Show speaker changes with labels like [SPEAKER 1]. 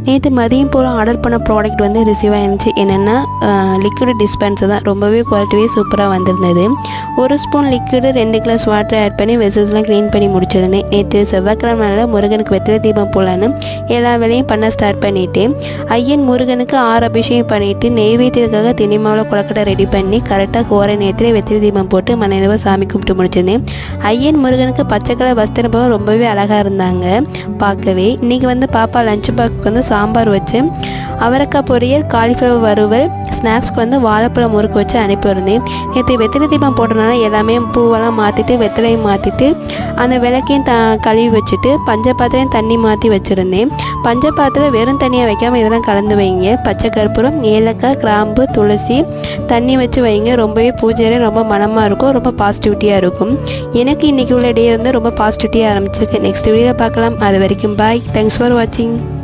[SPEAKER 1] நேற்று மதியம் போல் ஆர்டர் பண்ண ப்ராடக்ட் வந்து ரிசீவ் ஆயிருந்துச்சு. என்னென்னா லிக்விட் டிஸ்பென்சர் தான். ரொம்பவே குவாலிட்டியே சூப்பராக வந்திருந்தது. 1 spoon liquid 2 glass water add பண்ணி வெசல்ஸ்லாம் க்ளீன் பண்ணி முடிச்சிருந்தேன். நேற்று செவ்வாய்க்கிழமைனால முருகனுக்கு வெற்றிலை தீபம் போடலான்னு எல்லா வேலையும் பண்ண ஸ்டார்ட் பண்ணிவிட்டு ஐயன் முருகனுக்கு 6 அபிஷேகம் பண்ணிவிட்டு நெய்வேத்தியத்துக்காக தினிமாவில் கொலக்கட்டை ரெடி பண்ணி கரெக்டாக கோரை நேரத்தில் வெற்றிலை தீபம் போட்டு மனைதவ சாமி கும்பிட்டு முடிச்சிருந்தேன். ஐயன் முருகனுக்கு பச்சை கலர் வஸ்திரம் ரொம்பவே அழகாக இருந்தாங்க பார்க்கவே. இன்றைக்கி வந்து பாப்பா லஞ்ச் பாக்ஸ்க்கு வந்து சாம்பார் வச்சு அவரைக்காய் பொரியல், காலிஃப்ளவர் வறுவல், ஸ்நாக்ஸ்க்கு வந்து வாழைப்பழம் முறுக்கு வச்சு அனுப்பியிருந்தேன். நேற்று வெற்றிலை தீபம் போட்டனால எல்லாமே பூவெல்லாம் மாற்றிட்டு வெற்றிலையும் மாற்றிட்டு அந்த விளக்கையும் கழுவி வச்சுட்டு பஞ்சபாத்திரையும் தண்ணி மாற்றி வச்சுருந்தேன். பஞ்சபாத்திரம் வெறும் தண்ணியை வைக்காமல் இதெல்லாம் கலந்து வைங்க. பச்சை கற்பூரம், ஏலக்காய், கிராம்பு, துளசி தண்ணி வச்சு வைங்க. ரொம்பவே பூஜை ரொம்ப மனமாக இருக்கும், ரொம்ப பாசிட்டிவிட்டியாக இருக்கும். எனக்கு இன்றைக்கி உள்ள டே வந்து ரொம்ப பாசிட்டிவிட்டியாக ஆரம்பிச்சிருக்கு. நெக்ஸ்ட் வீடியோவில் பார்க்கலாம். அது வரைக்கும் பாய். தேங்க்ஸ் ஃபார் வாட்சிங்.